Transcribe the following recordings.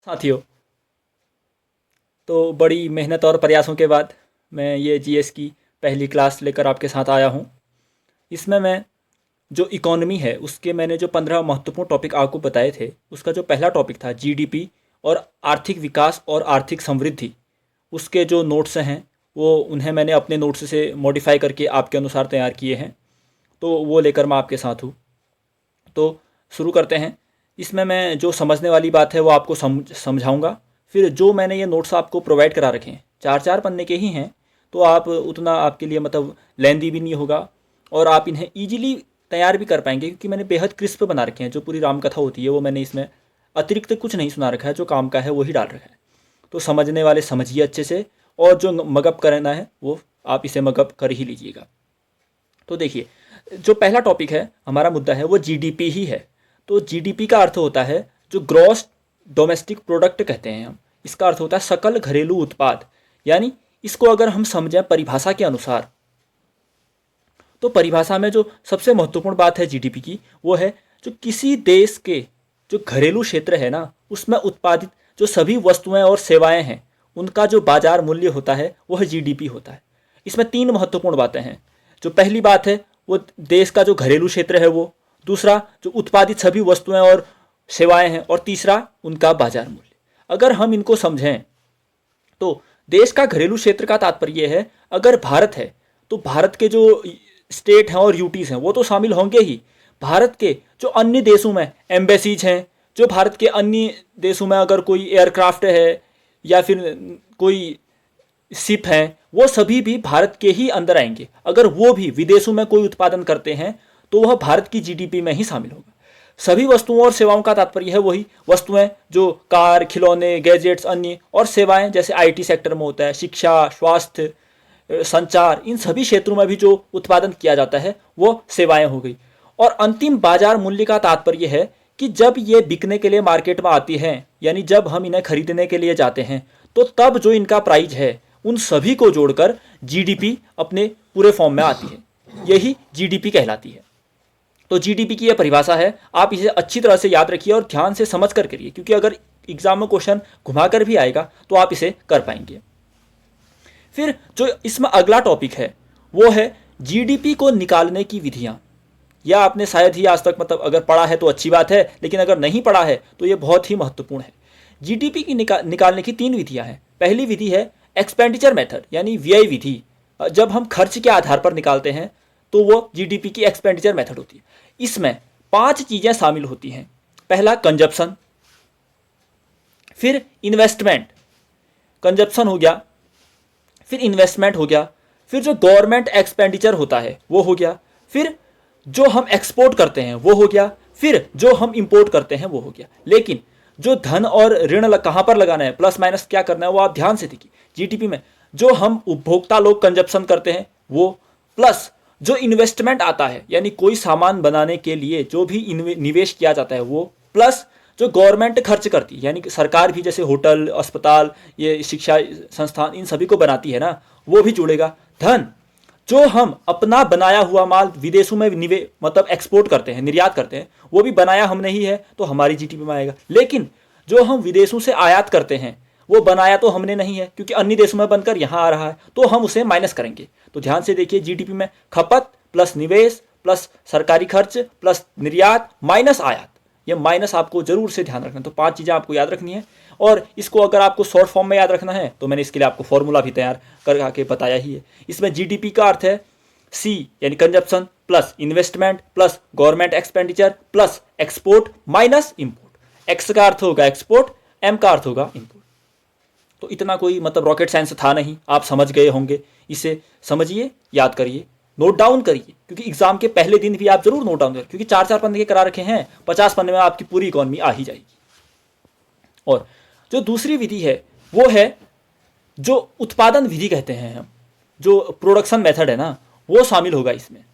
साथियों, तो बड़ी मेहनत और प्रयासों के बाद मैं ये जीएस की पहली क्लास लेकर आपके साथ आया हूँ। इसमें मैं जो इकोनॉमी है उसके मैंने जो 15 महत्वपूर्ण टॉपिक आपको बताए थे, उसका जो पहला टॉपिक था जीडीपी और आर्थिक विकास और आर्थिक समृद्धि, उसके जो नोट्स हैं वो उन्हें मैंने अपने नोट्स से मॉडिफाई करके आपके अनुसार तैयार किए हैं। तो वो लेकर मैं आपके साथ हूँ। तो शुरू करते हैं। इसमें मैं जो समझने वाली बात है वो आपको समझाऊंगा। फिर जो मैंने ये नोट्स आपको प्रोवाइड करा रखे हैं, 4-4 पन्ने के ही हैं, तो आप उतना आपके लिए मतलब लेंदी भी नहीं होगा और आप इन्हें ईजिली तैयार भी कर पाएंगे, क्योंकि मैंने बेहद क्रिस्प बना रखे हैं। जो पूरी रामकथा होती है वो मैंने इसमें अतिरिक्त कुछ नहीं सुना रखा है, जो काम का है वही डाल रखा है। तो समझने वाले समझिए अच्छे से, और जो मगअप करना है वो आप इसे मगअप कर ही लीजिएगा। तो देखिए, जो पहला टॉपिक है, हमारा मुद्दा है वो जीडीपी ही है। तो जीडीपी का अर्थ होता है जो ग्रॉस डोमेस्टिक प्रोडक्ट कहते हैं हम। इसका अर्थ होता है सकल घरेलू उत्पाद। यानी इसको अगर हम समझें परिभाषा के अनुसार, तो परिभाषा में जो सबसे महत्वपूर्ण बात है जीडीपी की, वो है जो किसी देश के जो घरेलू क्षेत्र है ना, उसमें उत्पादित जो सभी वस्तुएं और सेवाएं हैं, उनका जो बाजार मूल्य होता है वह जीडीपी होता है। इसमें 3 महत्वपूर्ण बातें हैं। जो पहली बात है वो देश का जो घरेलू क्षेत्र है वो, दूसरा जो उत्पादित सभी वस्तुएं और सेवाएं हैं, और तीसरा उनका बाजार मूल्य। अगर हम इनको समझें तो देश का घरेलू क्षेत्र का तात्पर्य है, अगर भारत है तो भारत के जो स्टेट हैं और यूटीज हैं वो तो शामिल होंगे ही। भारत के जो अन्य देशों में एम्बेसीज हैं, जो भारत के अन्य देशों में अगर कोई एयरक्राफ्ट है या फिर कोई शिप हैं, वो सभी भी भारत के ही अंदर आएंगे। अगर वो भी विदेशों में कोई उत्पादन करते हैं तो वह भारत की जीडीपी में ही शामिल होगा। सभी वस्तुओं और सेवाओं का तात्पर्य है वही वस्तुएं जो कार, खिलौने, गैजेट्स, अन्य और सेवाएं जैसे आईटी सेक्टर में होता है, शिक्षा, स्वास्थ्य, संचार, इन सभी क्षेत्रों में भी जो उत्पादन किया जाता है वो सेवाएं हो गई। और अंतिम बाजार मूल्य का तात्पर्य है कि जब ये बिकने के लिए मार्केट में आती हैं, यानी जब हम इन्हें खरीदने के लिए जाते हैं, तो तब जो इनका प्राइस है उन सभी को जोड़कर जीडीपी अपने पूरे फॉर्म में आती है। यही जीडीपी कहलाती है। तो जीडीपी की यह परिभाषा है। आप इसे अच्छी तरह से याद रखिए और ध्यान से समझ कर करिए, क्योंकि अगर एग्जाम में क्वेश्चन घुमाकर भी आएगा तो आप इसे कर पाएंगे। फिर जो इसमें अगला टॉपिक है वो है जीडीपी को निकालने की विधियां। यह आपने शायद ही आज तक मतलब अगर पढ़ा है तो अच्छी बात है, लेकिन अगर नहीं पढ़ा है तो यह बहुत ही महत्वपूर्ण है। जीडीपी की निकालने की 3 विधियां हैं। पहली विधि है एक्सपेंडिचर मेथड, यानी व्यय विधि। जब हम खर्च के आधार पर निकालते हैं तो वो जीडीपी की एक्सपेंडिचर मेथड होती है। इसमें 5 चीजें शामिल होती हैं। पहला कंजप्शन, फिर इन्वेस्टमेंट, कंजप्शन हो गया, फिर इन्वेस्टमेंट हो गया, फिर जो गवर्नमेंट एक्सपेंडिचर होता है वो हो गया, फिर जो हम एक्सपोर्ट करते हैं वो हो गया, फिर जो हम इंपोर्ट करते हैं वो हो गया। लेकिन जो धन और ऋण कहां पर लगाना है, प्लस माइनस क्या करना है, वो आप ध्यान से देखिए। जीडीपी में जो हम उपभोक्ता लोग कंजप्शन करते हैं वो, प्लस जो इन्वेस्टमेंट आता है यानी कोई सामान बनाने के लिए जो भी निवेश किया जाता है वो, प्लस जो गवर्नमेंट खर्च करती है, यानी कि सरकार भी जैसे होटल, अस्पताल, ये शिक्षा संस्थान, इन सभी को बनाती है ना, वो भी जुड़ेगा। धन जो हम अपना बनाया हुआ माल विदेशों में मतलब एक्सपोर्ट करते हैं, निर्यात करते हैं, वो भी बनाया हमने ही है तो हमारी जीडीपी में आएगा। लेकिन जो हम विदेशों से आयात करते हैं वो बनाया तो हमने नहीं है, क्योंकि अन्य देशों में बनकर यहाँ आ रहा है, तो हम उसे माइनस करेंगे। तो ध्यान से देखिए, जीडीपी में खपत प्लस निवेश प्लस सरकारी खर्च प्लस निर्यात माइनस आयात, ये माइनस आपको जरूर से ध्यान रखना। तो 5 चीज़ें आपको याद रखनी है, और इसको अगर आपको शॉर्ट फॉर्म में याद रखना है तो मैंने इसके लिए आपको फॉर्मूला भी तैयार करके बताया ही है। इसमें जीडीपी का अर्थ है सी यानी consumption plus investment plus government expenditure plus export minus import. X का अर्थ होगा एक्सपोर्ट, एम का अर्थ होगा इंपोर्ट। तो इतना कोई मतलब रॉकेट साइंस था नहीं, आप समझ गए होंगे। इसे समझिए, याद करिए, नोट डाउन करिए, क्योंकि एग्जाम के पहले दिन भी आप जरूर नोट डाउन करिए, क्योंकि 4-4 पन्ने के करा रखे हैं, 50 पन्ने में आपकी पूरी इकोनॉमी आ ही जाएगी। और जो दूसरी विधि है वो है जो उत्पादन विधि कहते हैं हम, जो प्रोडक्शन मेथड है ना, वो शामिल होगा इसमें।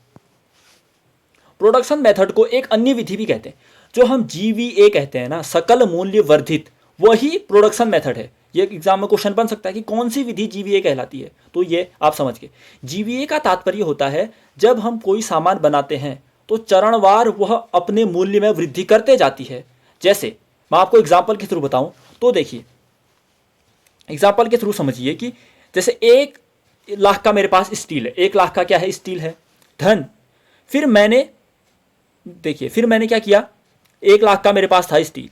प्रोडक्शन मेथड को एक अन्य विधि भी कहते हैं, जो हम जीवीए कहते हैं ना, सकल मूल्य वर्धित, वही प्रोडक्शन मेथड है। ये एग्जाम में क्वेश्चन बन सकता है कि कौन सी विधि जीवीए कहलाती है, तो ये आप समझ गए। जीवीए का तात्पर्य होता है जब हम कोई सामान बनाते हैं तो चरणवार वह अपने मूल्य में वृद्धि करते जाती है। जैसे मैं आपको एग्जाम्पल के थ्रू बताऊं तो देखिए एग्जाम्पल के थ्रू समझिए कि जैसे 1 लाख का मेरे पास स्टील है, 1 लाख का क्या है, स्टील है, धन। फिर मैंने देखिए, फिर मैंने क्या किया, 1 लाख का मेरे पास था स्टील,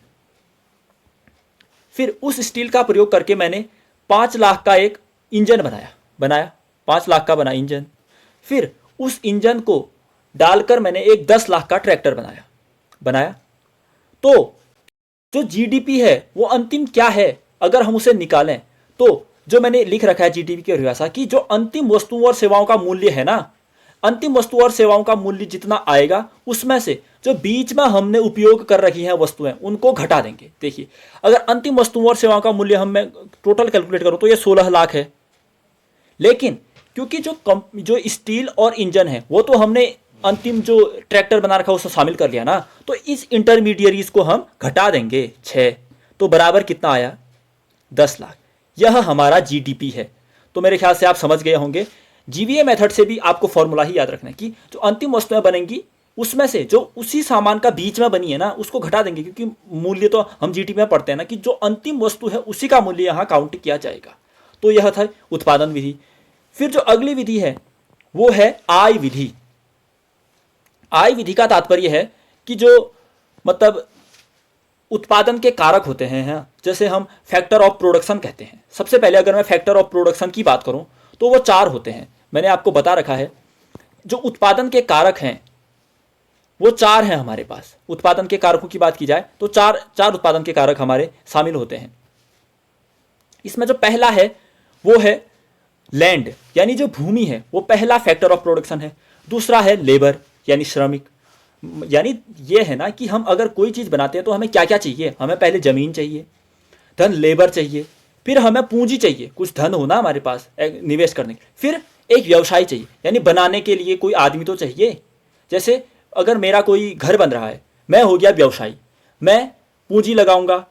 फिर उस स्टील का प्रयोग करके मैंने 5 लाख का एक इंजन बनाया 5 लाख का बना इंजन। फिर उस इंजन को डालकर मैंने एक 10 लाख का ट्रैक्टर बनाया। तो जो जीडीपी है वो अंतिम क्या है, अगर हम उसे निकालें तो जो मैंने लिख रखा है जीडीपी की परिभाषा कि जो अंतिम वस्तुओं और सेवाओं का मूल्य है ना, अंतिम वस्तु और सेवाओं का मूल्य जितना आएगा उसमें से जो बीच में हमने उपयोग कर रखी हैं वस्तुएं उनको घटा देंगे। देखिए अगर अंतिम वस्तुओं और सेवाओं का मूल्य मैं टोटल कैलकुलेट करूं तो ये 16 लाख है, लेकिन क्योंकि जो स्टील और इंजन है वो तो हमने अंतिम जो ट्रैक्टर बना रखा है उसमें शामिल कर लिया ना, तो इस इंटरमीडियरीज को हम घटा देंगे 6, तो बराबर कितना आया, 10 लाख। यह हमारा जीडीपी है। तो मेरे ख्याल से आप समझ गए होंगे। जीवीए मेथड से भी आपको फॉर्मूला ही याद रखना है कि जो अंतिम वस्तुएं बनेंगी उसमें से जो उसी सामान का बीच में बनी है ना उसको घटा देंगे, क्योंकि मूल्य तो हम जीडीपी में पढ़ते हैं ना कि जो अंतिम वस्तु है उसी का मूल्य यहाँ काउंट किया जाएगा। तो यह था उत्पादन विधि। फिर जो अगली विधि है वो है आय विधि। आय विधि का तात्पर्य है कि जो मतलब उत्पादन के कारक होते हैं, जैसे हम फैक्टर ऑफ प्रोडक्शन कहते हैं। सबसे पहले अगर मैं फैक्टर ऑफ प्रोडक्शन की बात करूं तो वो 4 होते हैं, मैंने आपको बता रखा है। जो उत्पादन के कारक हैं वो 4 हैं हमारे पास। उत्पादन के कारकों की बात की जाए तो चार उत्पादन के कारक हमारे शामिल होते हैं। इसमें जो पहला है वो है लैंड, यानी जो भूमि है वो पहला फैक्टर ऑफ प्रोडक्शन है। दूसरा है लेबर यानी श्रमिक, यानी ये है ना कि हम अगर कोई चीज़ बनाते हैं तो हमें क्या क्या चाहिए, हमें पहले ज़मीन चाहिए, धन लेबर चाहिए, फिर हमें पूंजी चाहिए, कुछ धन होना हमारे पास निवेश करने के, फिर एक व्यवसाय चाहिए, यानी बनाने के लिए कोई आदमी तो चाहिए। जैसे अगर मेरा कोई घर बन रहा है, मैं हो गया व्यवसायी, मैं पूंजी लगाऊंगा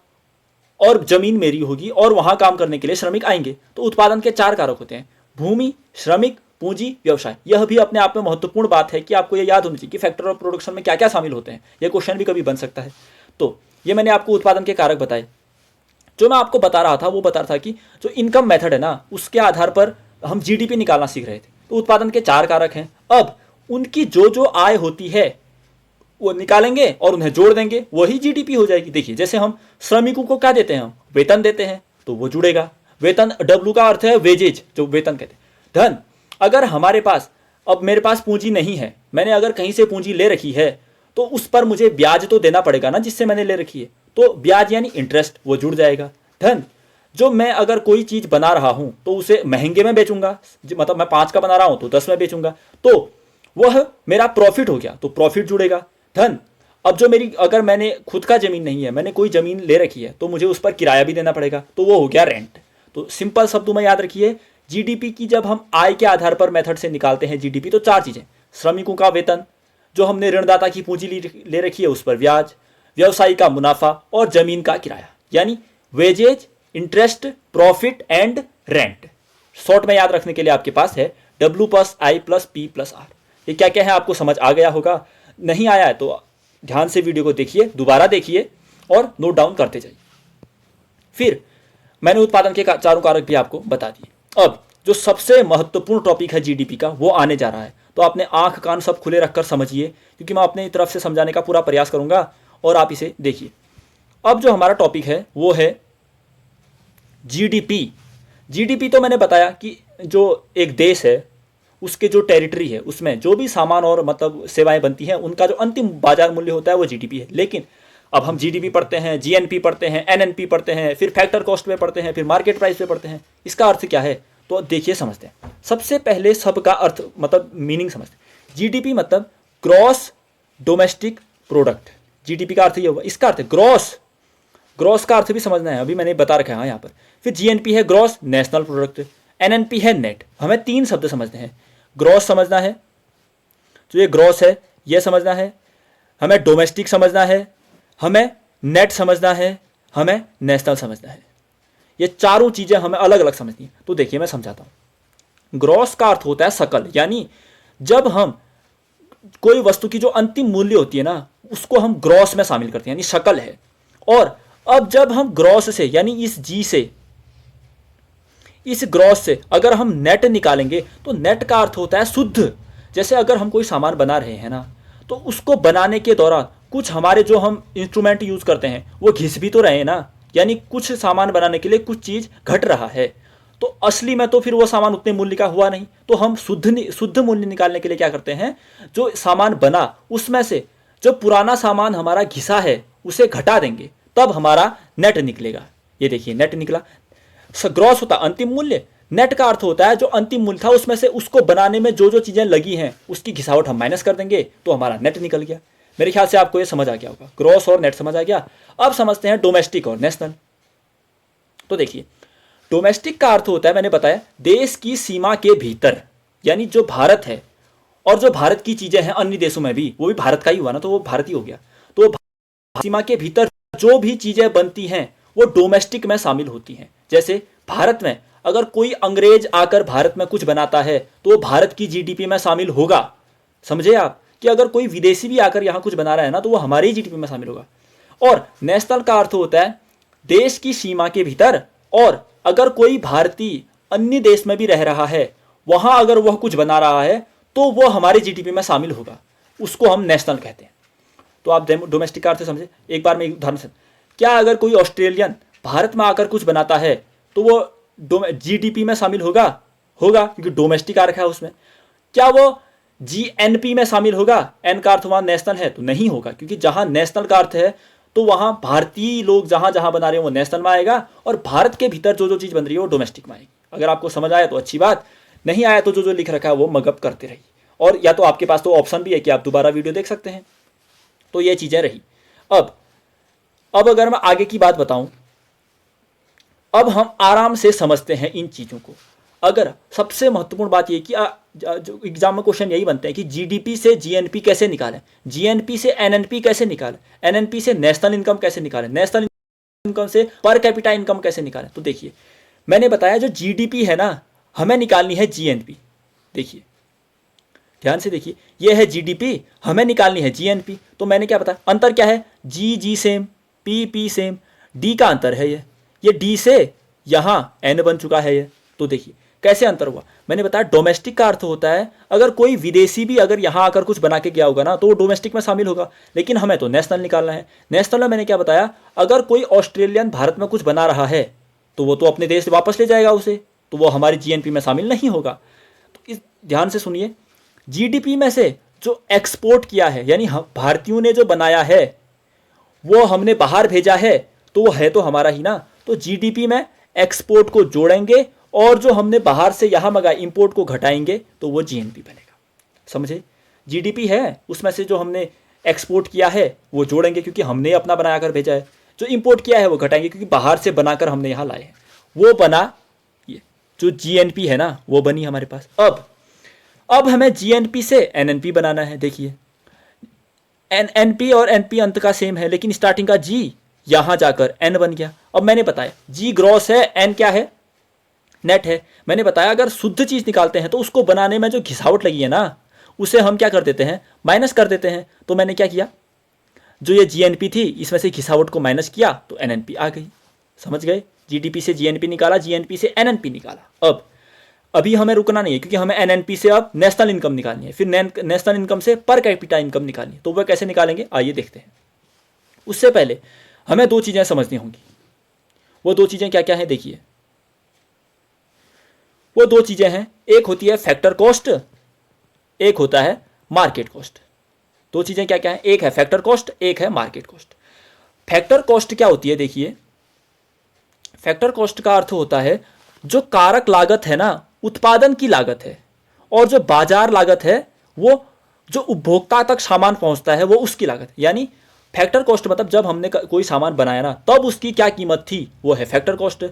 और ज़मीन मेरी होगी और वहाँ काम करने के लिए श्रमिक आएंगे। तो उत्पादन के 4 कारक होते हैं, भूमि, श्रमिक, पूंजी, व्यवसाय। यह भी अपने आप में महत्वपूर्ण बात है कि आपको यह याद होनी चाहिए कि फैक्टर ऑफ प्रोडक्शन में क्या क्या शामिल होते हैं। यह क्वेश्चन भी कभी बन सकता है। तो ये मैंने आपको उत्पादन के कारक बताए। जो मैं आपको बता रहा था वो बता रहा था कि जो इनकम मेथड है ना उसके आधार पर हम जीडीपी निकालना सीख रहे थे। तो उत्पादन के 4 कारक हैं, अब उनकी जो आय होती है वो निकालेंगे और उन्हें जोड़ देंगे, वही जीडीपी हो जाएगी। देखिए जैसे हम श्रमिकों को क्या देते हैं, हम वेतन देते हैं, तो वो जुड़ेगा। वेतन, डब्ल्यू का अर्थ है वेजेज, जो वेतन कहते हैं। धन, अगर हमारे पास, अब मेरे पास पूंजी नहीं है, मैंने अगर कहीं से पूंजी ले रखी है तो उस पर मुझे ब्याज तो देना पड़ेगा ना जिससे मैंने ले रखी है, तो ब्याज यानी इंटरेस्ट वो जुड़ जाएगा। धन, जो मैं अगर कोई चीज़ बना रहा हूं तो उसे महंगे में बेचूंगा, मतलब मैं 5 का बना रहा हूं तो 10 में बेचूंगा, तो वह मेरा प्रॉफिट हो गया, तो प्रॉफिट जुड़ेगा। धन, अब जो मेरी, अगर मैंने खुद का जमीन नहीं है, मैंने कोई जमीन ले रखी है तो मुझे उस पर किराया भी देना पड़ेगा, तो वो हो गया रेंट। तो सिंपल शब्दों में याद रखिए, जीडीपी की जब हम आय के आधार पर मेथड से निकालते हैं जीडीपी, तो 4 चीजें, श्रमिकों का वेतन, जो हमने ऋणदाता की पूंजी ले रखी है उस पर ब्याज, व्यवसायी का मुनाफा और जमीन का किराया, यानी wages, interest, profit and rent. Short में याद रखने के लिए आपके पास है W+I+P+R। ये क्या क्या है आपको समझ आ गया होगा। नहीं आया है तो ध्यान से वीडियो को देखिए, दोबारा देखिए और नोट डाउन करते जाइए। फिर मैंने उत्पादन के 4 कारक भी आपको बता दिए। अब जो सबसे महत्वपूर्ण टॉपिक है जीडीपी का वो आने जा रहा है, तो आपने आंख कान सब खुले रखकर समझिए, क्योंकि मैं अपनी तरफ से समझाने का पूरा प्रयास करूंगा और आप इसे देखिए। अब जो हमारा टॉपिक है वो है जीडीपी। जीडीपी तो मैंने बताया कि जो एक देश है उसके जो टेरिटरी है उसमें जो भी सामान और मतलब सेवाएं बनती हैं उनका जो अंतिम बाजार मूल्य होता है वो जीडीपी है। लेकिन अब हम जीडीपी पढ़ते हैं, जीएनपी पढ़ते हैं, एनएनपी पढ़ते हैं, फिर फैक्टर कॉस्ट पे पढ़ते हैं, फिर मार्केट प्राइस पे पढ़ते हैं। इसका अर्थ क्या है तो देखिए, समझते हैं। सबसे पहले सबका अर्थ मतलब मीनिंग समझते हैं। जीडीपी मतलब ग्रॉस डोमेस्टिक प्रोडक्ट, जीडीपी का अर्थ ये होगा। इसका अर्थ ग्रॉस, ग्रॉस का अर्थ भी समझना है, अभी मैंने बता रखा है यहाँ पर। फिर जीएनपी है ग्रॉस नेशनल प्रोडक्ट, एनएनपी है नेट। हमें 3 शब्द समझने हैं, ग्रॉस समझना है, जो ये ग्रॉस है ये समझना है, हमें डोमेस्टिक समझना है, हमें नेट समझना है, हमें नेशनल समझना है। ये चारों चीज़ें हमें अलग अलग समझनी है। तो देखिए मैं समझाता हूँ। ग्रॉस का अर्थ होता है सकल, यानी जब हम कोई वस्तु की जो अंतिम मूल्य होती है ना उसको हम ग्रॉस में शामिल करते हैं, यानी सकल है। और अब जब हम ग्रॉस से यानी इस जी से, इस ग्रॉस से अगर हम नेट निकालेंगे तो नेट का अर्थ होता है शुद्ध। जैसे अगर हम कोई सामान बना रहे हैं ना, तो उसको बनाने के दौरान कुछ हमारे जो हम इंस्ट्रूमेंट यूज करते हैं वो घिस भी तो रहे हैं ना, यानी कुछ सामान बनाने के लिए कुछ चीज घट रहा है, तो असली में तो फिर वो सामान उतने मूल्य का हुआ नहीं। तो हम शुद्ध मूल्य निकालने के लिए क्या करते हैं, जो सामान बना उसमें से जो पुराना सामान हमारा घिसा है उसे घटा देंगे, तब हमारा नेट निकलेगा। ये देखिए नेट निकला। ग्रॉस होता अंतिम मूल्य, नेट का अर्थ होता है जो अंतिम मूल्य था उसमें से उसको बनाने में जो जो चीजें लगी हैं उसकी घिसावट हम माइनस कर देंगे, तो हमारा नेट निकल गया। मेरे ख्याल से आपको ये समझ आ गया होगा, ग्रॉस और नेट समझ आ गया। अब समझते हैं डोमेस्टिक और नेशनल। तो देखिए डोमेस्टिक का अर्थ होता है, मैंने बताया देश की सीमा के भीतर, यानी जो भारत है और जो भारत की चीजें हैं अन्य देशों में भी, वो भी भारत का ही हुआ ना, तो वो भारत ही हो गया। तो सीमा के भीतर जो भी चीजें बनती हैं वो डोमेस्टिक में शामिल होती हैं। जैसे भारत में अगर कोई अंग्रेज आकर भारत में कुछ बनाता है तो वो भारत की जीडीपी में शामिल होगा। समझे आप, कि अगर कोई विदेशी भी आकर यहां कुछ बना रहा है ना, तो वो हमारी जीडीपी में शामिल होगा। और नेशनल का अर्थ होता है देश की सीमा के भीतर, और अगर कोई भारतीय अन्य देश में भी रह रहा है, वहां अगर वह कुछ बना रहा है तो वो हमारी जीडीपी में शामिल होगा, उसको हम नेशनल कहते हैं। तो आप डोमेस्टिक का अर्थ समझे। एक बार मैं उदाहरण से, क्या अगर कोई ऑस्ट्रेलियन भारत में आकर कुछ बनाता है तो वो जीडीपी में शामिल होगा? होगा, क्योंकि डोमेस्टिक आ रखा है उसमें। क्या वो जीएनपी में शामिल होगा? एन का अर्थ वहां नेशनल है तो नहीं होगा, क्योंकि जहां नेशनल का अर्थ है तो वहां भारतीय लोग जहां जहां बना रहे हैं वो नेशनल में आएगा, और भारत के भीतर जो जो चीज बन रही है वो डोमेस्टिक में आएगी। अगर आपको समझ आया तो अच्छी बात, नहीं आया तो जो जो लिख रखा है वो मगअप करते रहिए। और या तो आपके पास तो ऑप्शन भी है कि आप दोबारा वीडियो देख सकते हैं। तो ये चीजें रही। अब अगर मैं आगे की बात बताऊं, अब हम आराम से समझते हैं इन चीजों को। अगर सबसे महत्वपूर्ण बात यह कि जो एग्जाम में क्वेश्चन यही बनते हैं कि जीडीपी से जीएनपी कैसे निकालें, जीएनपी से एनएनपी कैसे निकालें, एनएनपी से नेशनल इनकम कैसे निकालें, नेशनल इनकम से पर कैपिटा इनकम कैसे निकालें। तो देखिए मैंने बताया जो जीडीपी है ना, हमें निकालनी है जीएनपी। देखिए ध्यान से देखिए, ये है जीडीपी, हमें निकालनी है जीएनपी। तो मैंने क्या बताया, अंतर क्या है, जी सेम, पी सेम, डी का अंतर है ये डी से यहां एन बन चुका है ये। तो देखिए कैसे अंतर हुआ, मैंने बताया डोमेस्टिक का अर्थ होता है अगर कोई विदेशी भी अगर यहां आकर कुछ बना के गया होगा ना, तो वो डोमेस्टिक में शामिल होगा, लेकिन हमें तो नेशनल निकालना है। नेशनल में मैंने क्या बताया, अगर कोई ऑस्ट्रेलियन भारत में कुछ बना रहा है तो वो तो अपने देश से वापस ले जाएगा उसे, तो वो हमारी जीएनपी में शामिल नहीं होगा। तो इस ध्यान से सुनिए, जीडीपी में से जो एक्सपोर्ट किया है, यानी भारतीयों ने जो बनाया है वो हमने बाहर भेजा है, तो वो है तो हमारा ही ना। तो जीडीपी में एक्सपोर्ट को जोड़ेंगे और जो हमने बाहर से यहां मंगाया इंपोर्ट को घटाएंगे तो वो जीएनपी बनेगा। समझे, जीडीपी है उसमें से जो हमने एक्सपोर्ट किया है वो जोड़ेंगे क्योंकि हमने अपना बना कर भेजा है, जो इंपोर्ट किया है वो घटाएंगे क्योंकि बाहर से बनाकर हमने यहां लाए हैं, वो बना ये जो जीएनपी है ना, वो बनी हमारे पास। अब हमें जीएनपी से एनएनपी बनाना है। देखिए एनएनपी और एनपी अंत का सेम है, लेकिन स्टार्टिंग का जी यहां जाकर एन बन गया। अब मैंने बताया जी ग्रॉस है, एन क्या है, नेट है। मैंने बताया अगर शुद्ध चीज निकालते हैं तो उसको बनाने में जो घिसावट लगी है ना, उसे हम क्या कर देते हैं, माइनस कर देते हैं। तो मैंने क्या किया, जो ये जीएनपी थी इसमें से घिसावट को माइनस किया तो एनएनपी आ गई। समझ गए, जीडीपी से जीएनपी निकाला, जीएनपी से एनएनपी निकाला। अभी हमें रुकना नहीं है क्योंकि हमें एनएनपी से अब नेशनल इनकम निकालनी है, फिर नेशनल इनकम से पर कैपिटा इनकम निकालनी है। तो वह कैसे निकालेंगे, आइए देखते हैं। उससे पहले हमें दो चीजें समझनी होंगी। वो दो चीजें क्या क्या है, देखिए वो दो चीजें हैं, एक होती है फैक्टर कॉस्ट, एक होता है मार्केट कॉस्ट। दो चीजें क्या क्या है, एक है फैक्टर कॉस्ट, एक है मार्केट कॉस्ट। फैक्टर कॉस्ट क्या होती है, देखिए फैक्टर कॉस्ट का अर्थ होता है जो कारक लागत है ना, उत्पादन की लागत है, और जो बाजार लागत है वो जो उपभोक्ता तक सामान पहुंचता है वो उसकी लागत। यानी फैक्टर कॉस्ट मतलब जब हमने कोई सामान बनाया ना तब उसकी क्या कीमत थी, वो है फैक्टर कॉस्ट।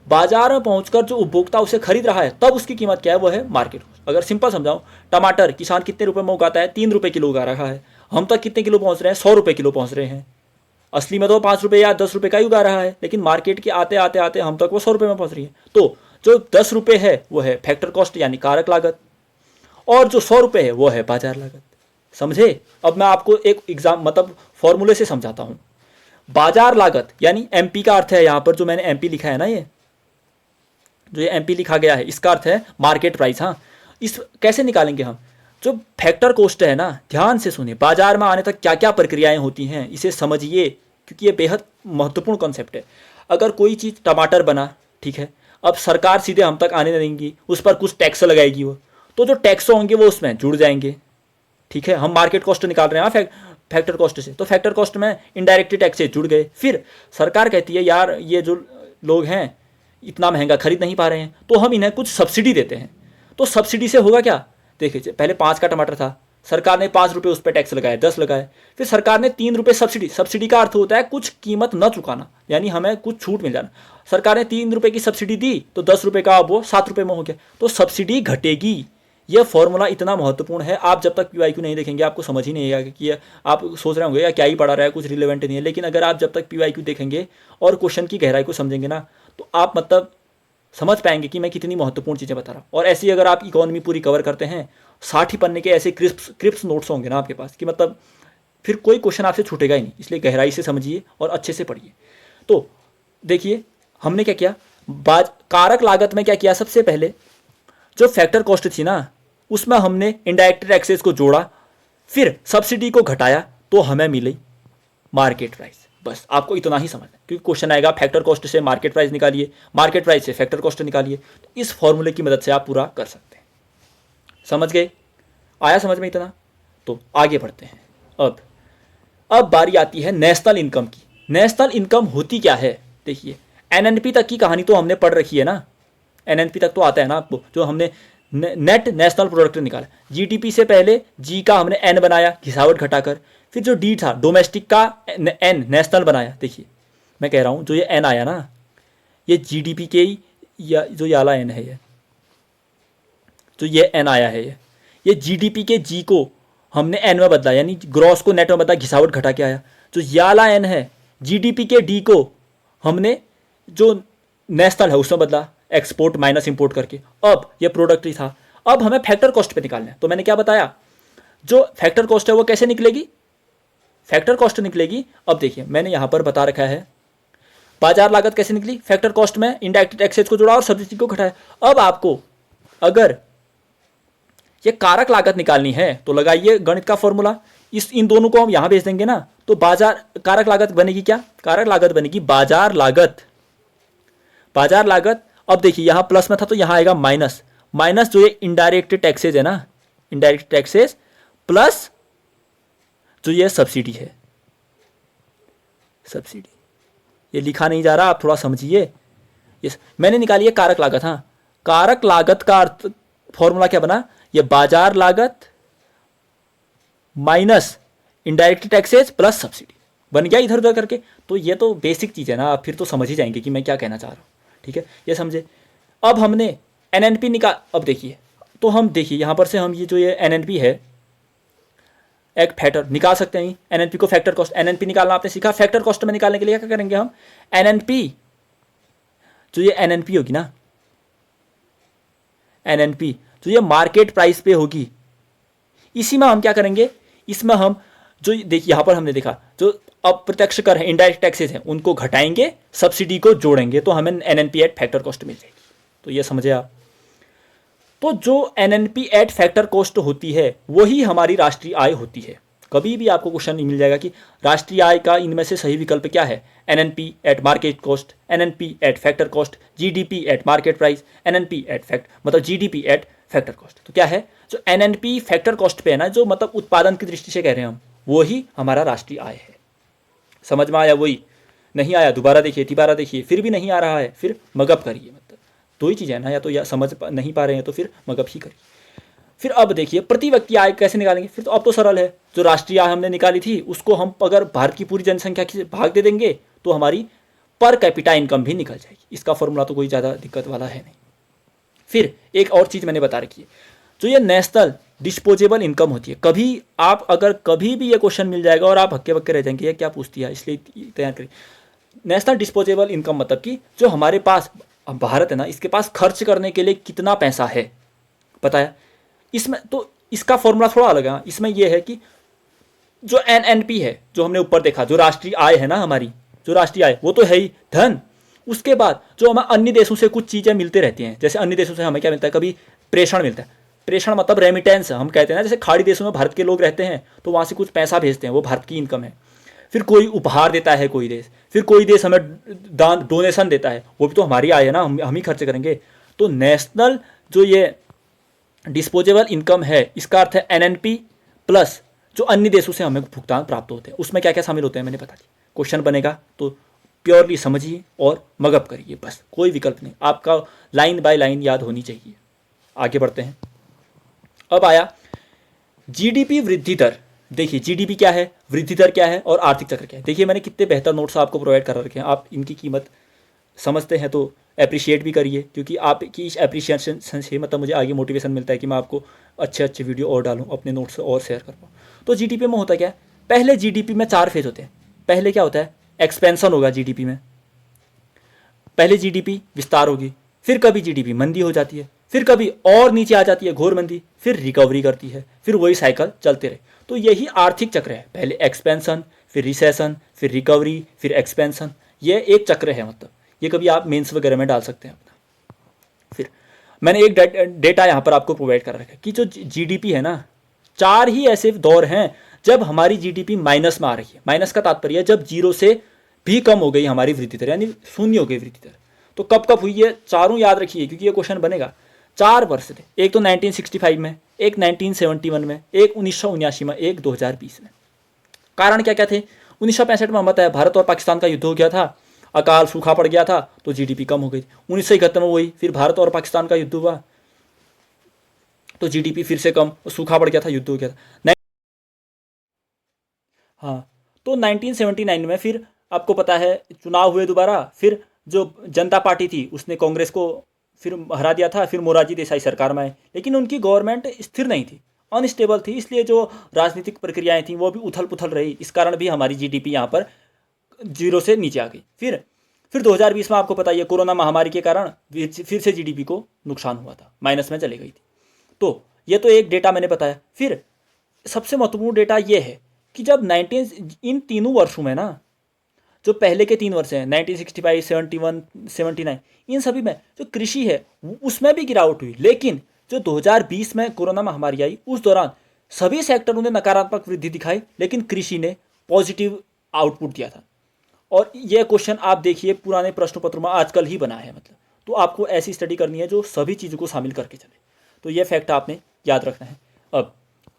बाजार में पहुंचकर जो उपभोक्ता उसे खरीद रहा है तब उसकी कीमत क्या है, वो है मार्केट कॉस्ट। अगर सिंपल समझाऊं, टमाटर किसान कितने रुपए में उगाता है, 3 रुपए किलो उगा रहा है, हम तक कितने किलो पहुंच रहे हैं, 100 रुपए किलो पहुंच रहे हैं। असली में तो 5 रुपए या 10 रुपए का ही उगा रहा है, लेकिन मार्केट के आते आते आते हम तक वो 100 रुपए में पहुंच रही है। तो जो 10 रुपए है वो है फैक्टर कॉस्ट यानी कारक लागत, और जो 100 रुपए है वो है बाजार लागत। समझे, अब मैं आपको एक एग्जाम मतलब फॉर्मूले से समझाता हूं। बाजार लागत यानी एमपी का अर्थ है यहाँ पर जो मैंने एमपी लिखा है ना, ये जो ये एमपी लिखा गया है इसका अर्थ है मार्केट प्राइस। हाँ, इस कैसे निकालेंगे हम? जो फैक्टर कॉस्ट है ना, ध्यान से सुनिए, बाजार में आने तक क्या क्या प्रक्रियाएं होती हैं इसे समझिए, क्योंकि ये बेहद महत्वपूर्ण कॉन्सेप्ट है। अगर कोई चीज़ टमाटर बना, ठीक है, अब सरकार सीधे हम तक आने नहीं देंगी, उस पर कुछ टैक्स लगाएगी वो, तो जो टैक्स होंगे वो उसमें जुड़ जाएंगे, ठीक है। हम मार्केट कॉस्ट निकाल रहे हैं फैक्टर कॉस्ट से, तो फैक्टर कॉस्ट में इनडायरेक्ट टैक्स से जुड़ गए। फिर सरकार कहती है यार ये जो लोग हैं इतना महंगा खरीद नहीं पा रहे हैं, तो हम इन्हें कुछ सब्सिडी देते हैं। तो सब्सिडी से होगा क्या? देखिए, पहले 5 का टमाटर था, सरकार ने 5 रुपये उस पर टैक्स लगाए, 10 लगाए, फिर सरकार ने 3 रुपये सब्सिडी, सब्सिडी का अर्थ होता है कुछ कीमत न चुकाना, यानी हमें कुछ छूट मिल जाना। सरकार ने 3 रुपये की सब्सिडी दी तो 10 रुपये का अब वो 7 रुपये में हो गया, तो सब्सिडी घटेगी। यह फॉर्मूला इतना महत्वपूर्ण है, आप जब तक पीवाईक्यू नहीं देखेंगे आपको समझ ही नहीं आएगा कि आप सोच रहे होंगे या क्या ही पढ़ा रहा है, कुछ रिलेवेंट नहीं है। लेकिन अगर आप जब तक पीवाईक्यू देखेंगे और क्वेश्चन की गहराई को समझेंगे ना, तो आप मतलब समझ पाएंगे कि मैं कितनी महत्वपूर्ण चीज़ें बता रहा हूँ। और ऐसी अगर आप इकोनॉमी पूरी कवर करते हैं, 60 ही पन्ने के ऐसे क्रिप्स नोट्स होंगे ना आपके पास कि मतलब फिर कोई क्वेश्चन आपसे छूटेगा ही नहीं। इसलिए गहराई से समझिए और अच्छे से पढ़िए। तो देखिए हमने क्या किया, कारक लागत में क्या किया, सबसे पहले जो फैक्टर कॉस्ट थी ना उसमें हमने इनडायरेक्ट टैक्सेस को जोड़ा, फिर सब्सिडी को घटाया तो हमें मिली मार्केट प्राइस। बस आपको इतना ही समझना है, क्योंकि क्वेश्चन आएगा फैक्टर कॉस्ट से मार्केट प्राइस निकालिए, मार्केट प्राइस से फैक्टर कॉस्ट निकालिए। तो इस फॉर्मूले की मदद से आप पूरा कर सकते हैं। समझ गए? आया समझ में इतना? तो आगे बढ़ते हैं। अब बारी आती है नेशनल इनकम की। नेशनल इनकम होती क्या है? देखिए, एनएनपी तक की कहानी तो हमने पढ़ रखी है ना, एनएनपी तक तो आता है ना आपको, जो हमने नेट नेशनल प्रोडक्ट निकाला। जीडीपी से पहले जी का हमने एन बनाया घिसावट घटाकर, फिर जो डी था डोमेस्टिक का एन नेशनल बनाया। देखिए मैं कह रहा हूँ जो ये एन आया ना, ये जीडीपी के ही या जो ये वाला एन है, ये जो ये एन आया है, ये जीडीपी के जी को हमने एन में बदला, यानी ग्रॉस को नेट में बदला, घिसावट घटा के आया। जो ये वाला एन है जीडीपी के डी को हमने जो नेशनल है उसमें बदला, एक्सपोर्ट माइनस इंपोर्ट करके। अब ये प्रोडक्ट ही था। अब हमें फैक्टर कॉस्ट पे निकालना है। तो मैंने क्या बताया, जो फैक्टर कॉस्ट है वो कैसे निकलेगी, फैक्टर कॉस्ट निकलेगी। अब देखिए मैंने यहां पर बता रखा है बाजार लागत कैसे निकली, फैक्टर कॉस्ट में इनडायरेक्ट टैक्सेस को जोड़ा और सब्सिडी को घटाया। अब आपको अगर ये कारक लागत निकालनी है तो लगाइए गणित का फॉर्मूला, इन दोनों को हम यहां भेज देंगे ना, तो बाजार कारक लागत बनेगी क्या, कारक लागत बनेगी बाजार लागत। बाजार लागत, अब देखिए यहां प्लस में था तो यहां आएगा माइनस, माइनस जो ये इनडायरेक्ट टैक्सेस है ना, इनडायरेक्ट टैक्सेस प्लस जो ये सब्सिडी है, सब्सिडी ये लिखा नहीं जा रहा, आप थोड़ा समझिए। यस, मैंने निकाली है कारक लागत। हाँ, कारक लागत का अर्थ फॉर्मूला क्या बना, ये बाजार लागत minus indirect taxes plus subsidy बन गया इधर उधर करके। तो ये तो बेसिक चीज़ है ना, आप फिर तो समझ ही जाएंगे कि मैं क्या कहना चाह रहा हूँ। ठीक है, ये समझे। अब हमने एनएनपी निकाल, अब देखिए तो हम देखिए यहाँ पर से हम ये जो ये एनएनपी है एक फैक्टर निकाल सकते हैं। एनएनपी को फैक्टर कॉस्ट, एनएनपी निकालना आपने सीखा। फैक्टर कॉस्ट में निकालने के लिए क्या करेंगे हम, एनएनपी जो ये एनएनपी होगी ना, एनएनपी जो ये मार्केट प्राइस पे होगी, इसी में हम क्या करेंगे, इसमें हम जो देखिए यहाँ पर हमने देखा जो अप्रत्यक्ष कर है, इनडायरेक्ट टैक्सेस हैं, उनको घटाएंगे, सब्सिडी को जोड़ेंगे तो हमें एनएनपी एट फैक्टर कॉस्ट मिल जाएगी। तो ये समझे आप। तो जो एनएनपी एट फैक्टर कॉस्ट होती है वही हमारी राष्ट्रीय आय होती है। कभी भी आपको क्वेश्चन नहीं मिल जाएगा कि राष्ट्रीय आय का इनमें से सही विकल्प क्या है, NNP at market cost, NNP at factor cost, GDP at market price, NNP at fact मतलब जीडीपी एट फैक्टर कॉस्ट। तो क्या है, जो एनएनपी फैक्टर कॉस्ट पे है ना, जो मतलब उत्पादन की दृष्टि से कह रहे हैं हम, वही हमारा राष्ट्रीय आय है। समझ में आया? वही नहीं आया दोबारा देखिए, तिबारा देखिए, फिर भी नहीं आ रहा है, फिर मगअप करिए। मतलब दो ही चीज़ें है ना, या तो या समझ नहीं पा रहे हैं तो फिर मगअप ही करिए। फिर अब देखिए प्रति व्यक्ति आय कैसे निकालेंगे, फिर तो अब तो सरल है। जो राष्ट्रीय आय हमने निकाली थी उसको हम अगर भारत की पूरी जनसंख्या की भाग दे देंगे तो हमारी पर कैपिटा इनकम भी निकल जाएगी। इसका फॉर्मूला तो कोई ज़्यादा दिक्कत वाला है नहीं। फिर एक और चीज़ मैंने बता रखी है, जो ये नेशनल डिस्पोजेबल इनकम होती है। कभी आप अगर कभी भी ये क्वेश्चन मिल जाएगा और आप हक्के बक्के रह जाएंगे, ये क्या पूछती है, इसलिए तैयार करिए। नेशनल डिस्पोजेबल इनकम मतलब कि जो हमारे पास भारत है ना, इसके पास खर्च करने के लिए कितना पैसा है, पता है। इसमें तो इसका फॉर्मूला थोड़ा अलग है। इसमें यह है कि जो एनएनपी है, जो हमने ऊपर देखा, जो राष्ट्रीय आय है ना हमारी, जो राष्ट्रीय आय वो तो है ही धन। उसके बाद जो हमें अन्य देशों से कुछ चीज़ें मिलती रहती हैं, जैसे अन्य देशों से हमें क्या मिलता है, कभी प्रेषण मिलता है। प्रेषण मतलब रेमिटेंस हम कहते हैं ना, जैसे खाड़ी देशों में भारत के लोग रहते हैं तो वहाँ से कुछ पैसा भेजते हैं, वो भारत की इनकम है। फिर कोई उपहार देता है कोई देश, फिर कोई देश हमें दान डोनेशन देता है, वो भी तो हमारी आय है ना, हम ही खर्च करेंगे। तो नेशनल जो ये डिस्पोजेबल इनकम है, इसका अर्थ है एनएनपी प्लस जो अन्य देशों से हमें भुगतान प्राप्त होते हैं। उसमें क्या क्या शामिल होते हैं मैंने बता दिया। क्वेश्चन बनेगा तो प्योरली समझिए और मगअप करिए, बस कोई विकल्प नहीं, आपका लाइन बाय लाइन याद होनी चाहिए। आगे बढ़ते हैं। अब आया जीडीपी वृद्धि दर। देखिए जीडीपी क्या है, वृद्धि दर क्या है और आर्थिक चक्र क्या है। देखिए मैंने कितने बेहतर नोट्स आपको प्रोवाइड कर रखे हैं, आप इनकी कीमत समझते हैं तो अप्रिशिएट भी करिए, क्योंकि आपकी इस अप्रिशिएशन से मतलब मुझे आगे मोटिवेशन मिलता है कि मैं आपको अच्छे अच्छे वीडियो और डालूँ, अपने नोट्स और शेयर कर पाऊँ। तो जीडीपी में होता क्या है, पहले जीडीपी में 4 फेज होते हैं। पहले क्या होता है, एक्सपेंशन होगा जीडीपी में, पहले जीडीपी विस्तार होगी, फिर कभी जीडीपी मंदी हो जाती है, फिर कभी और नीचे आ जाती है घोर मंदी, फिर रिकवरी करती है, फिर वही साइकिल चलते रहे। तो यही आर्थिक चक्र है, पहले एक्सपेंशन, फिर रिसेशन, फिर रिकवरी, फिर एक्सपेंशन। ये एक चक्र है, मतलब ये कभी आप मेंस वगैरह में डाल सकते हैं अपना। फिर मैंने एक डेटा यहाँ पर आपको प्रोवाइड कर रखा है कि जो जीडीपी है ना, 4 ही ऐसे दौर हैं जब हमारी जीडीपी माइनस में आ रही है। माइनस का तात्पर्य है जब 0 से भी कम हो गई हमारी वृद्धि दर, यानी शून्य हो गई वृद्धि दर। तो कब कब हुई ये चारों याद रखिए, क्योंकि ये क्वेश्चन बनेगा। 4 वर्ष थे, एक तो 1965 में, एक 1971 में, एक 1979 में, एक 2020 में। कारण क्या क्या थे, 1965 में हम बताया भारत और पाकिस्तान का युद्ध हो गया था, अकाल सूखा पड़ गया था तो जीडीपी कम हो गई। 1971 में वही, फिर भारत और पाकिस्तान का युद्ध हुआ तो जीडीपी फिर से कम, सूखा पड़ गया था, युद्ध हो गया था। हाँ, तो 1979 में फिर आपको पता है चुनाव हुए दोबारा, फिर जो जनता पार्टी थी उसने कांग्रेस को फिर हरा दिया था, फिर मोरारजी देसाई सरकार में आए, लेकिन उनकी गवर्नमेंट स्थिर नहीं थी, अनस्टेबल थी, इसलिए जो राजनीतिक प्रक्रियाएं थी वो भी उथल पुथल रही। इस कारण भी हमारी जीडीपी यहाँ पर 0 से नीचे आ गई। फिर 2020 में आपको पता है कोरोना महामारी के कारण फिर से जीडीपी को नुकसान हुआ था, माइनस में चली गई थी। तो ये तो एक डेटा मैंने बताया। फिर सबसे महत्वपूर्ण डेटा ये है कि जब इन तीनों वर्षों में ना, जो पहले के 3 वर्ष हैं 1965, 71, 79, इन सभी में जो कृषि है उसमें भी गिरावट हुई, लेकिन जो 2020 में कोरोना महामारी आई उस दौरान सभी सेक्टरों ने नकारात्मक वृद्धि दिखाई, लेकिन कृषि ने पॉजिटिव आउटपुट दिया था। और यह क्वेश्चन आप देखिए पुराने प्रश्न पत्रों में आजकल ही बना है, मतलब तो आपको ऐसी स्टडी करनी है जो सभी चीज़ों को शामिल करके चले। तो यह फैक्ट आपने याद रखना है।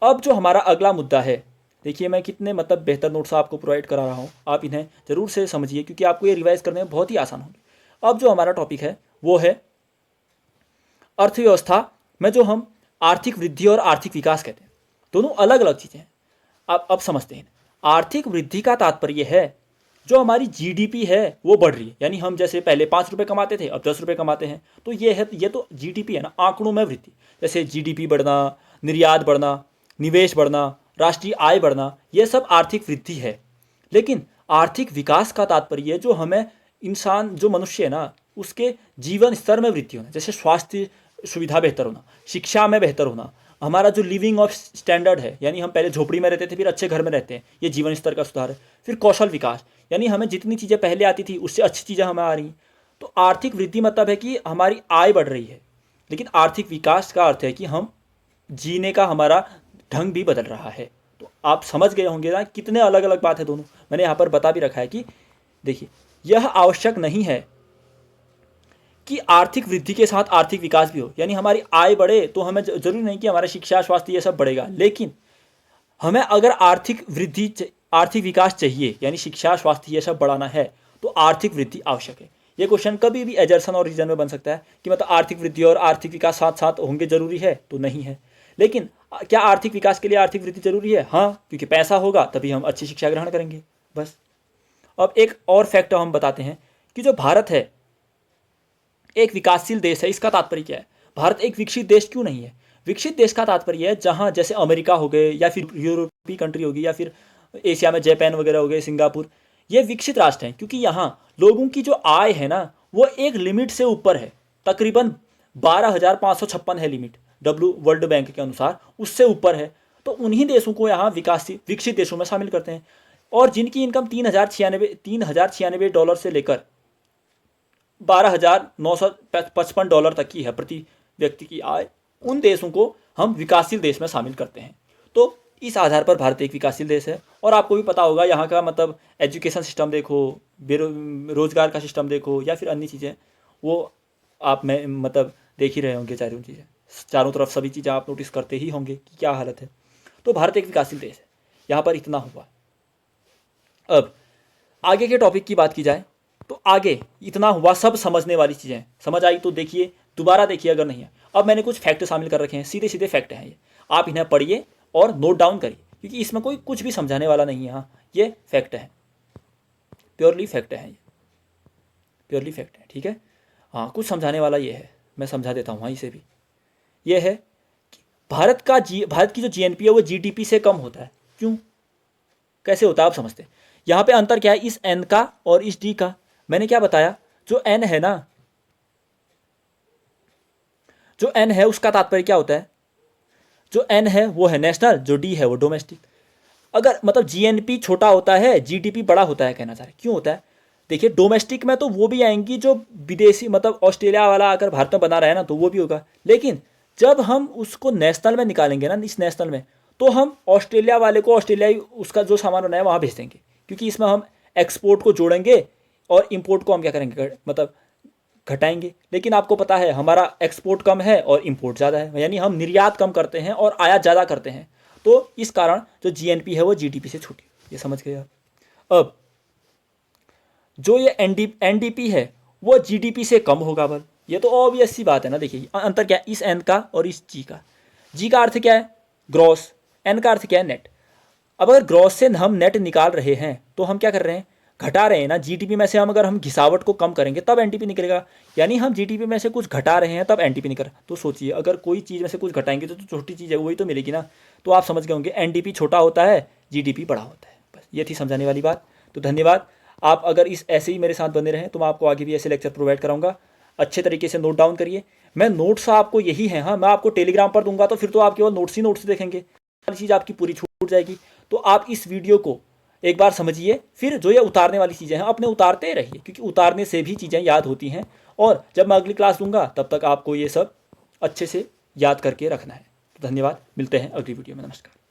अब जो हमारा अगला मुद्दा है, देखिए मैं कितने मतलब बेहतर नोट्स आपको प्रोवाइड करा रहा हूँ, आप इन्हें ज़रूर से समझिए क्योंकि आपको ये रिवाइज करने में बहुत ही आसान होंगे। अब जो हमारा टॉपिक है वो है अर्थव्यवस्था में जो हम आर्थिक वृद्धि और आर्थिक विकास कहते हैं, दोनों अलग अलग चीज़ें हैं। अब समझते हैं। आर्थिक वृद्धि का तात्पर्य है जो हमारी जीडीपी है वो बढ़ रही है, यानी हम जैसे पहले 5 रुपये कमाते थे अब 10 रुपये कमाते हैं, तो ये तो जीडीपी है ना, आंकड़ों में वृद्धि। जैसे जीडीपी बढ़ना, निर्यात बढ़ना, निवेश बढ़ना, राष्ट्रीय आय बढ़ना, ये सब आर्थिक वृद्धि है। लेकिन आर्थिक विकास का तात्पर्य जो हमें इंसान, जो मनुष्य है ना, उसके जीवन स्तर में वृद्धि होना, जैसे स्वास्थ्य सुविधा बेहतर होना, शिक्षा में बेहतर होना, हमारा जो लिविंग ऑफ स्टैंडर्ड है, यानी हम पहले झोपड़ी में रहते थे फिर अच्छे घर में रहते हैं, ये जीवन स्तर का सुधार है। फिर कौशल विकास, यानी हमें जितनी चीज़ें पहले आती थी उससे अच्छी चीज़ें हमें आ रही। तो आर्थिक वृद्धि मतलब है कि हमारी आय बढ़ रही है, लेकिन आर्थिक विकास का अर्थ है कि हम जीने का हमारा ढंग भी बदल रहा है। तो आप समझ गए होंगे ना कितने अलग अलग बात है दोनों। मैंने यहाँ पर बता भी रखा है कि देखिए यह आवश्यक नहीं है कि आर्थिक वृद्धि के साथ आर्थिक विकास भी हो, यानी हमारी आय बढ़े तो हमें जरूरी नहीं कि हमारा शिक्षा स्वास्थ्य ये सब बढ़ेगा, लेकिन हमें अगर आर्थिक वृद्धि आर्थिक विकास चाहिए, यानी शिक्षा स्वास्थ्य ये सब बढ़ाना है, तो आर्थिक वृद्धि आवश्यक है। ये क्वेश्चन कभी भी एजर्सन और रीजन में बन सकता है कि मतलब आर्थिक वृद्धि और आर्थिक विकास साथ साथ होंगे जरूरी है, तो नहीं है। लेकिन क्या आर्थिक विकास के लिए आर्थिक वृद्धि जरूरी है? हाँ, क्योंकि पैसा होगा तभी हम अच्छी शिक्षा ग्रहण करेंगे, बस। अब एक और फैक्ट हम बताते हैं कि जो भारत है एक विकासशील देश है। इसका तात्पर्य क्या है? भारत एक विकसित देश क्यों नहीं है? विकसित देश का तात्पर्य है जहाँ जैसे अमेरिका हो गए, या फिर यूरोपीय कंट्री होगी, या फिर एशिया में जापान वगैरह हो गए, सिंगापुर, ये विकसित राष्ट्र हैं क्योंकि यहाँ लोगों की जो आय है ना वो एक लिमिट से ऊपर है, तकरीबन 12,556 है लिमिट, वर्ल्ड बैंक के अनुसार उससे ऊपर है। तो उन्हीं देशों को यहाँ विकसित देशों में शामिल करते हैं। और जिनकी इनकम 3,096 डॉलर से लेकर $12,955 तक की है प्रति व्यक्ति की आय, उन देशों को हम विकासशील देश में शामिल करते हैं। तो इस आधार पर भारत एक विकासशील देश है। और आपको भी पता होगा यहाँ का मतलब एजुकेशन सिस्टम देखो, रोजगार का सिस्टम देखो, या फिर अन्य चीज़ें, वो आप में मतलब देख ही रहे होंगे। चारों तरफ सभी चीज़ें आप नोटिस करते ही होंगे कि क्या हालत है। तो भारत एक विकासशील देश है। यहाँ पर इतना हुआ। अब आगे के टॉपिक की बात की जाए तो आगे इतना हुआ, सब समझने वाली चीज़ें समझ आई तो देखिए, दोबारा देखिए अगर नहीं है। अब मैंने कुछ फैक्ट शामिल कर रखे हैं, सीधे सीधे फैक्ट हैं ये, आप इन्हें पढ़िए और नोट डाउन करिए, क्योंकि इसमें कोई कुछ भी समझाने वाला नहीं है। हाँ, ये फैक्ट है, प्योरली फैक्ट है, ये प्योरली फैक्ट है। ठीक है, हाँ, कुछ समझाने वाला ये है, मैं समझा देता हूँ। हाँ, इसे भी ये है कि भारत की जो जीएनपी है वो जीडीपी से कम होता है। क्यों, कैसे होता है आप समझते हैं। यहाँ पे अंतर क्या है इस एन का और इस डी का। मैंने क्या बताया, जो एन है ना, जो एन है उसका तात्पर्य क्या होता है, जो एन है वो है नेशनल, जो डी है वो डोमेस्टिक। अगर मतलब जीएनपी छोटा होता है, जीडीपी बड़ा होता है, कहना चाह रहे क्यों होता है। देखिए, डोमेस्टिक में तो वो भी आएंगी जो विदेशी, मतलब ऑस्ट्रेलिया वाला अगर भारत में बना रहा है ना, तो वो भी होगा। लेकिन जब हम उसको नेशनल में निकालेंगे ना, इस नेशनल में, तो हम ऑस्ट्रेलिया वाले को ऑस्ट्रेलियाई उसका जो सामान बनाया वहाँ भेज देंगे, क्योंकि इसमें हम एक्सपोर्ट को जोड़ेंगे और इम्पोर्ट को हम क्या करेंगे, मतलब घटाएंगे। लेकिन आपको पता है हमारा एक्सपोर्ट कम है और इंपोर्ट ज़्यादा है, यानी हम निर्यात कम करते हैं और आयात ज़्यादा करते हैं। तो इस कारण जो जीएनपी है वो जीडीपी से छोटी, ये समझ गए आप। अब जो ये एनडीपी है वो जीडीपी से कम होगा। बल ये तो ऑब्वियस सी बात है ना। देखिए अंतर क्या है इस एन का और इस जी का। जी का अर्थ क्या है, ग्रॉस। एन का अर्थ क्या है, नेट। अब अगर ग्रॉस से हम नेट निकाल रहे हैं तो हम क्या कर रहे हैं, घटा रहे हैं ना। जीडीपी में से हम अगर हम घिसावट को कम करेंगे तब एनटीपी निकलेगा, यानी हम जीडीपी में से कुछ घटा रहे हैं तब एनटीपी निकल। तो सोचिए, अगर कोई चीज़ में से कुछ घटाएंगे तो छोटी चीज़ है वही तो मिलेगी ना। तो आप समझ गए होंगे, एनडीपी छोटा होता है, जीडीपी बड़ा होता है। बस ये थी समझाने वाली बात। तो धन्यवाद। आप अगर इस ऐसे ही मेरे साथ बने रहें तो मैं आपको आगे भी ऐसे लेक्चर प्रोवाइड कराऊंगा। अच्छे तरीके से नोट डाउन करिए। मैं नोट्स आपको यही है, हाँ, मैं आपको टेलीग्राम पर दूंगा तो फिर तो आप केवल नोट्स ही नोट्स देखेंगे, वाली चीज़ आपकी पूरी छूट जाएगी। तो आप इस वीडियो को एक बार समझिए, फिर जो ये उतारने वाली चीज़ें हैं अपने उतारते रहिए, क्योंकि उतारने से भी चीज़ें याद होती हैं। और जब मैं अगली क्लास दूंगा तब तक आपको ये सब अच्छे से याद करके रखना है। तो धन्यवाद, मिलते हैं अगली वीडियो में। नमस्कार।